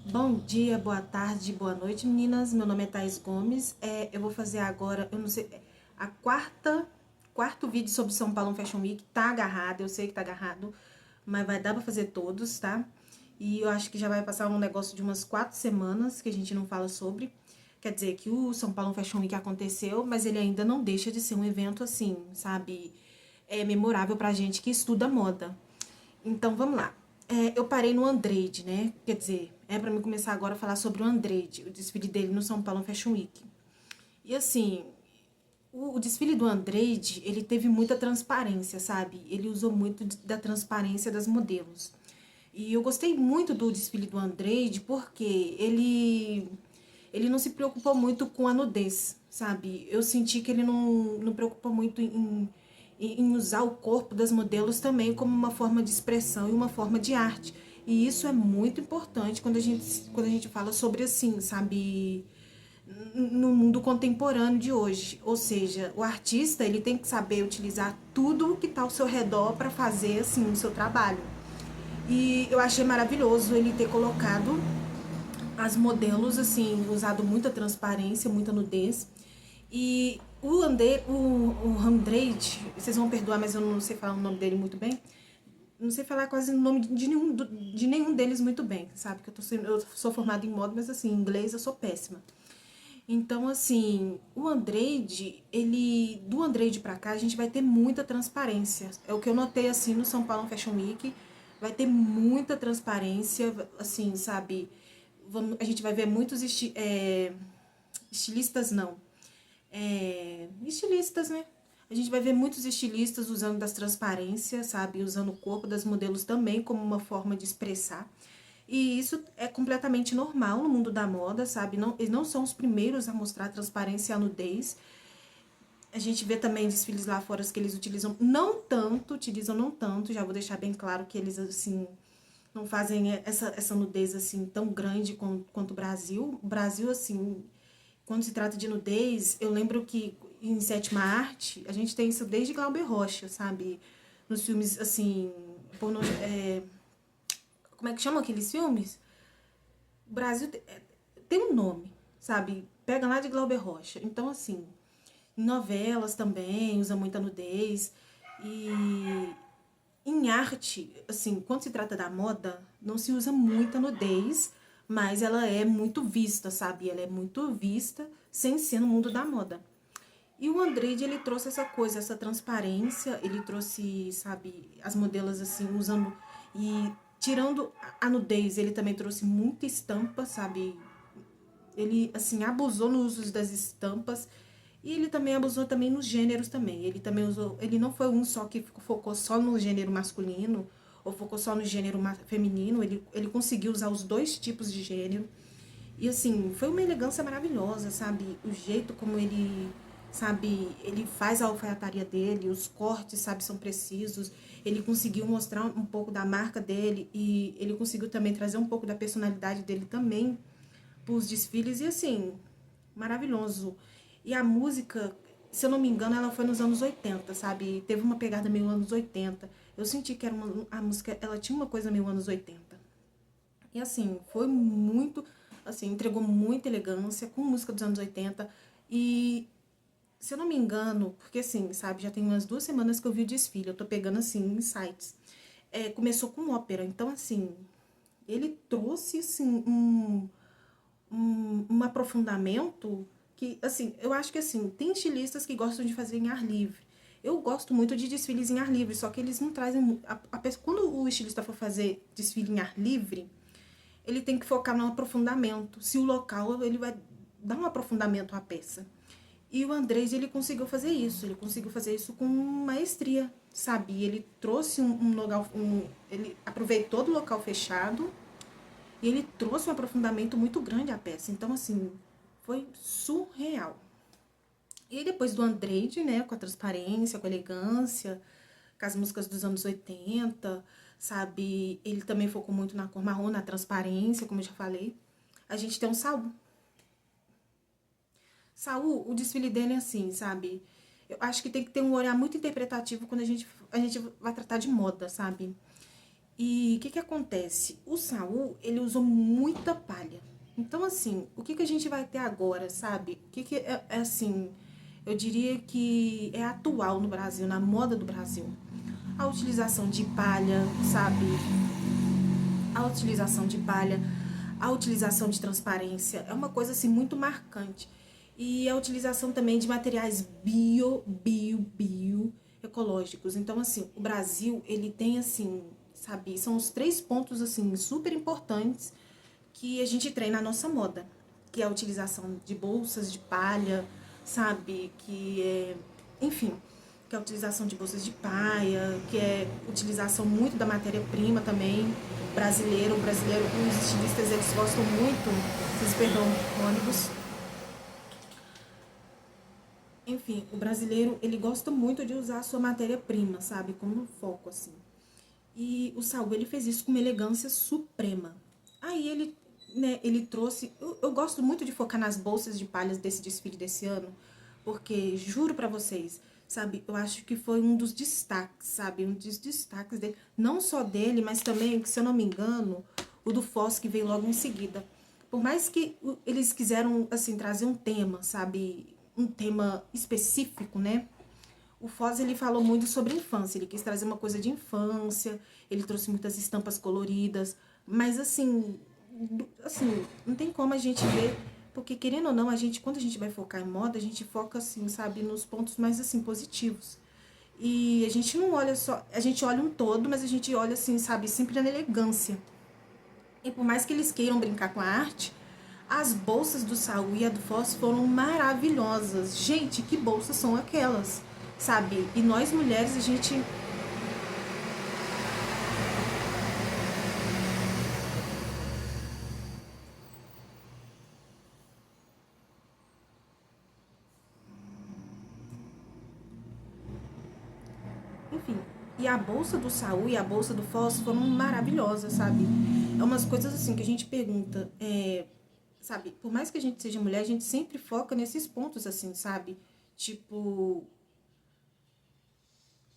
Bom dia, boa tarde, boa noite, meninas. Meu nome é Thaís Gomes. Eu vou fazer agora, eu não sei, a quarto vídeo sobre São Paulo Fashion Week. Tá agarrado, eu sei que tá agarrado, mas vai dar pra fazer todos, tá? E eu acho que já vai passar um negócio de umas 4 semanas que a gente não fala sobre. Quer dizer que o São Paulo Fashion Week aconteceu, mas ele ainda não deixa de ser um evento assim, sabe? É memorável pra gente que estuda moda. Então, vamos lá. Eu parei no Andrede, né? Quer dizer, é para mim começar agora a falar sobre o Andrede, o desfile dele no São Paulo Fashion Week. E assim, o desfile do Andrede, ele teve muita transparência, sabe? Ele usou muito da transparência das modelos. E eu gostei muito do desfile do Andrede porque ele não se preocupou muito com a nudez, sabe? Eu senti que ele não preocupou muito em usar o corpo das modelos também como uma forma de expressão e uma forma de arte. E isso é muito importante quando a gente fala sobre assim, sabe? No mundo contemporâneo de hoje. Ou seja, o artista ele tem que saber utilizar tudo que está ao seu redor para fazer assim o seu trabalho. E eu achei maravilhoso ele ter colocado as modelos, assim, usado muita transparência, muita nudez. E o Andrade, vocês vão perdoar, mas eu não sei falar o nome dele muito bem. Não sei falar quase o nome de nenhum deles muito bem, sabe? Que eu sou formada em moda, mas assim, em inglês eu sou péssima. Então, assim, o Andrade, do Andrade pra cá, a gente vai ter muita transparência. É o que eu notei, assim, no São Paulo Fashion Week. Vai ter muita transparência, assim, sabe? A gente vai ver muitos estilistas, não. Estilistas, né? A gente vai ver muitos estilistas usando das transparências, sabe? Usando o corpo das modelos também como uma forma de expressar. E isso é completamente normal no mundo da moda, sabe? Não, eles não são os primeiros a mostrar transparência e a nudez. A gente vê também desfiles lá fora que eles utilizam não tanto, já vou deixar bem claro que eles, assim, não fazem essa nudez, assim, tão grande quanto o Brasil. O Brasil, assim, quando se trata de nudez, eu lembro que em sétima arte, a gente tem isso desde Glauber Rocha, sabe? Nos filmes, assim, como é que chamam aqueles filmes? O Brasil tem um nome, sabe? Pega lá de Glauber Rocha. Então, assim, em novelas também usa muita nudez. E em arte, assim, quando se trata da moda, não se usa muita nudez, mas ela é muito vista, sabe? Ela é muito vista sem ser no mundo da moda. E o Andrede, ele trouxe essa coisa, essa transparência, ele trouxe, sabe, as modelos assim, usando e tirando a nudez, ele também trouxe muita estampa, sabe? Ele, assim, abusou no uso das estampas e ele também abusou também nos gêneros também. Ele também usou, ele não foi um só que focou só no gênero masculino ou focou só no gênero feminino, ele conseguiu usar os dois tipos de gênero. E assim, foi uma elegância maravilhosa, sabe? O jeito como ele, sabe, ele faz a alfaiataria dele, os cortes, sabe, são precisos. Ele conseguiu mostrar um pouco da marca dele e ele conseguiu também trazer um pouco da personalidade dele também pros desfiles e assim, maravilhoso. E a música, se eu não me engano, ela foi nos anos 80, sabe? Teve uma pegada meio anos 80. Eu senti que era a música, ela tinha uma coisa meio anos 80. E assim, foi muito, assim, entregou muita elegância com música dos anos 80. E se eu não me engano, porque assim, sabe, já tem umas 2 semanas que eu vi o desfile, eu tô pegando assim em sites. Começou com ópera, então assim, ele trouxe assim um aprofundamento que, assim, eu acho que assim, tem estilistas que gostam de fazer em ar livre. Eu gosto muito de desfiles em ar livre, só que eles não trazem. Quando o estilista for fazer desfile em ar livre, ele tem que focar no aprofundamento. Se o local, ele vai dar um aprofundamento à peça. E o Andrés, ele conseguiu fazer isso. Ele conseguiu fazer isso com maestria, sabe? Ele trouxe um local, ele aproveitou do local fechado e ele trouxe um aprofundamento muito grande à peça. Então, assim, foi surreal. E aí, depois do Andrei, né, com a transparência, com a elegância, com as músicas dos anos 80, sabe? Ele também focou muito na cor marrom, na transparência, como eu já falei. A gente tem um Saul. Saul, o desfile dele é assim, sabe? Eu acho que tem que ter um olhar muito interpretativo quando a gente vai tratar de moda, sabe? E o que que acontece? O Saul, ele usou muita palha. Então, assim, o que que a gente vai ter agora, sabe? O que que é assim, eu diria que é atual no Brasil, na moda do Brasil. A utilização de palha, sabe? A utilização de palha, a utilização de transparência é uma coisa assim muito marcante. E a utilização também de materiais bio ecológicos. Então, assim, o Brasil, ele tem assim, sabe, são os três pontos assim super importantes que a gente treina na nossa moda, que é a utilização de bolsas de palha, sabe, que é, enfim, que é a utilização de bolsas de palha, que é utilização muito da matéria-prima também brasileiro, os estilistas eles gostam muito, vocês perdão, ônibus. Enfim, o brasileiro ele gosta muito de usar a sua matéria-prima, sabe, como foco assim. E o Saul, ele fez isso com uma elegância suprema. Aí ele, né, ele trouxe... Eu gosto muito de focar nas bolsas de palhas desse desfile desse ano, porque, juro pra vocês, sabe, eu acho que foi um dos destaques, sabe, um dos destaques dele. Não só dele, mas também, se eu não me engano, o do Foz, que veio logo em seguida. Por mais que eles quiseram, assim, trazer um tema, sabe, um tema específico, né, o Foz ele falou muito sobre infância, ele quis trazer uma coisa de infância, ele trouxe muitas estampas coloridas, mas assim, não tem como a gente ver, porque querendo ou não, a gente quando a gente vai focar em moda, a gente foca assim, sabe, nos pontos mais assim positivos. E a gente não olha só, a gente olha um todo, mas a gente olha assim, sabe, sempre na elegância. E por mais que eles queiram brincar com a arte, as bolsas do Saul e a do Foz foram maravilhosas. Gente, que bolsas são aquelas? Sabe? E nós mulheres, a gente. Enfim. E a bolsa do Saul e a bolsa do Foz foram maravilhosas, sabe? É umas coisas assim que a gente pergunta. Sabe? Por mais que a gente seja mulher, a gente sempre foca nesses pontos, assim, sabe? Tipo.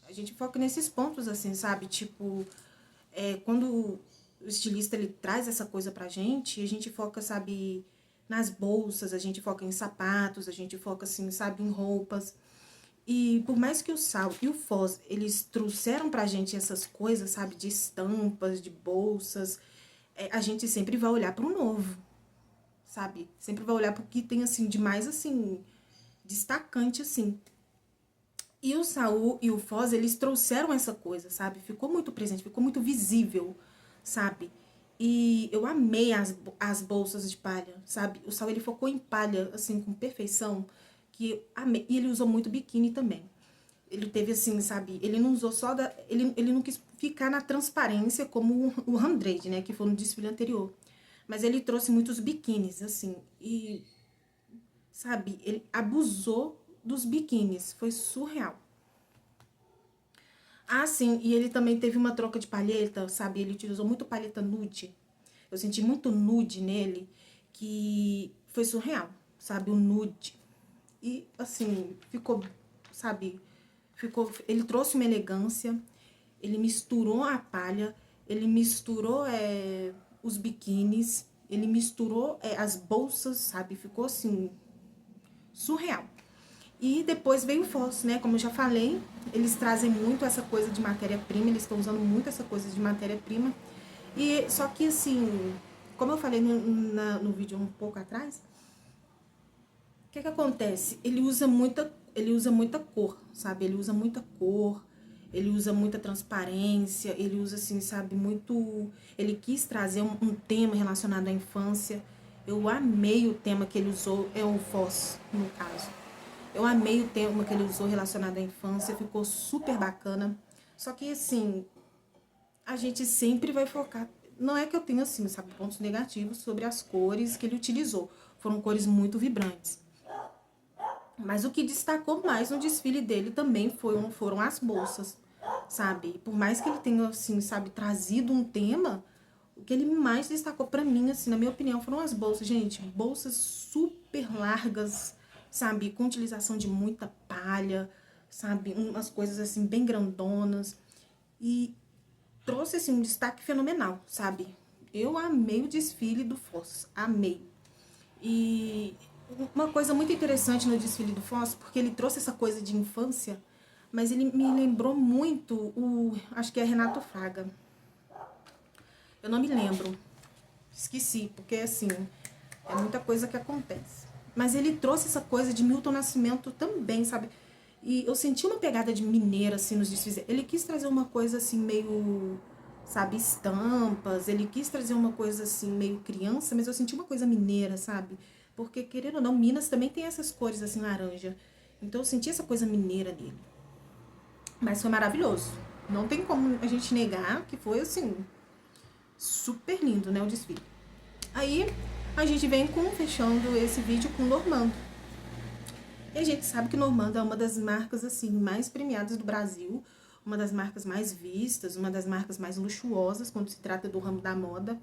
A gente foca nesses pontos, assim, sabe? Tipo, quando o estilista ele traz essa coisa pra gente, a gente foca, sabe, nas bolsas, a gente foca em sapatos, a gente foca, assim, sabe, em roupas. E por mais que o Sal e o Foz, eles trouxeram pra gente essas coisas, sabe, de estampas, de bolsas, a gente sempre vai olhar pro novo, sabe? Sempre vai olhar pro que tem, assim, de mais, assim, destacante, assim. E o Saul e o Foz, eles trouxeram essa coisa, sabe? Ficou muito presente, ficou muito visível, sabe? E eu amei as bolsas de palha, sabe? O Saul, ele focou em palha, assim, com perfeição, que eu amei. E ele usou muito biquíni também. Ele teve, assim, sabe? Ele não usou só da... Ele não quis ficar na transparência como o Andrade, né? Que foi no desfile anterior. Mas ele trouxe muitos biquínis, assim. E, sabe? Ele abusou dos biquínis. Foi surreal. Ah, sim, e ele também teve uma troca de palheta, sabe? Ele utilizou muito palheta nude. Eu senti muito nude nele, que foi surreal, sabe? O nude. E, assim, ficou, sabe? Ficou, ele trouxe uma elegância, ele misturou a palha, ele misturou os biquínis, ele misturou as bolsas, sabe? Ficou, assim, surreal. E depois veio o Foz, né? Como eu já falei, eles trazem muito essa coisa de matéria-prima, eles estão usando muito essa coisa de matéria-prima. E só que assim, como eu falei no vídeo um pouco atrás, o que acontece? Ele usa muita cor, sabe? Ele usa muita cor, ele usa muita transparência, ele usa assim, sabe, muito. Ele quis trazer um tema relacionado à infância. Eu amei o tema que ele usou, é o Foz, no caso. Eu amei o tema que ele usou relacionado à infância, ficou super bacana. Só que assim, a gente sempre vai focar. Não é que eu tenha assim, sabe, pontos negativos sobre as cores que ele utilizou. Foram cores muito vibrantes. Mas o que destacou mais no desfile dele também foram as bolsas, sabe? Por mais que ele tenha, assim, sabe, trazido um tema, o que ele mais destacou pra mim, assim, na minha opinião, foram as bolsas. Gente, bolsas super largas, sabe? Com utilização de muita palha, sabe? Umas coisas, assim, bem grandonas. E trouxe, assim, um destaque fenomenal, sabe? Eu amei o desfile do Foz, amei. E uma coisa muito interessante no desfile do Foz, porque ele trouxe essa coisa de infância, mas ele me lembrou muito acho que é Renato Fraga. Eu não me lembro, esqueci, porque assim, é muita coisa que acontece. Mas ele trouxe essa coisa de Milton Nascimento também, sabe? E eu senti uma pegada de mineira, assim, nos desfiles. Ele quis trazer uma coisa, assim, meio, sabe, estampas. Ele quis trazer uma coisa, assim, meio criança, mas eu senti uma coisa mineira, sabe? Porque, querendo ou não, Minas também tem essas cores, assim, laranja. Então eu senti essa coisa mineira nele. Mas foi maravilhoso. Não tem como a gente negar que foi, assim, super lindo, né, o desfile. Aí a gente vem fechando esse vídeo com Normando. E a gente sabe que Normando é uma das marcas assim mais premiadas do Brasil, uma das marcas mais vistas, uma das marcas mais luxuosas quando se trata do ramo da moda,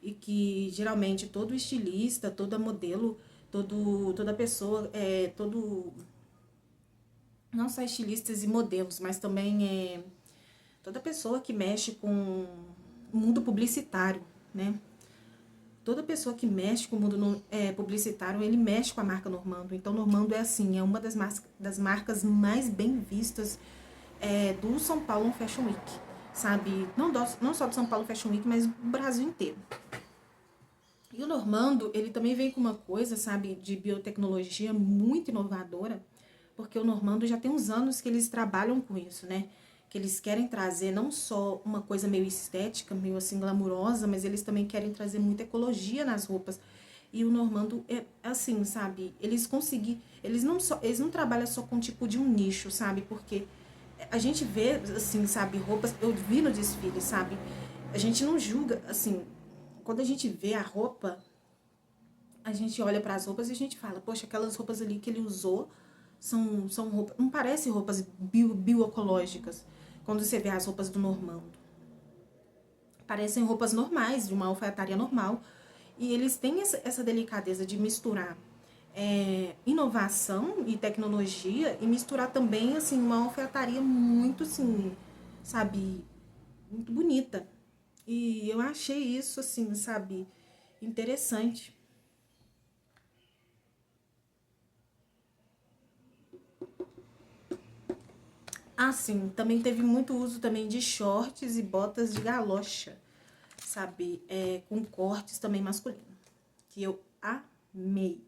e que geralmente todo estilista, toda modelo, toda pessoa, não só estilistas e modelos, mas também toda pessoa que mexe com o mundo publicitário, né? Toda pessoa que mexe com o mundo publicitário, ele mexe com a marca Normando. Então, Normando é assim, é uma das marcas mais bem vistas do São Paulo Fashion Week, sabe? Não só do São Paulo Fashion Week, mas do Brasil inteiro. E o Normando, ele também vem com uma coisa, sabe, de biotecnologia muito inovadora, porque o Normando já tem uns anos que eles trabalham com isso, né? Que eles querem trazer não só uma coisa meio estética, meio assim glamurosa, mas eles também querem trazer muita ecologia nas roupas. E o Normando é assim, sabe? Eles não trabalham só com tipo de um nicho, sabe? Porque a gente vê assim, sabe, roupas, eu vi no desfile, sabe? A gente não julga, assim, quando a gente vê a roupa, a gente olha para as roupas e a gente fala, poxa, aquelas roupas ali que ele usou são roupas, não parecem roupas bioecológicas. Quando você vê as roupas do Normando, parecem roupas normais, de uma alfaiataria normal. E eles têm essa delicadeza de misturar inovação e tecnologia e misturar também, assim, uma alfaiataria muito, assim, sabe, muito bonita. E eu achei isso, assim, sabe, interessante. Ah, sim, também teve muito uso também de shorts e botas de galocha, sabe? Com cortes também masculinos, que eu amei.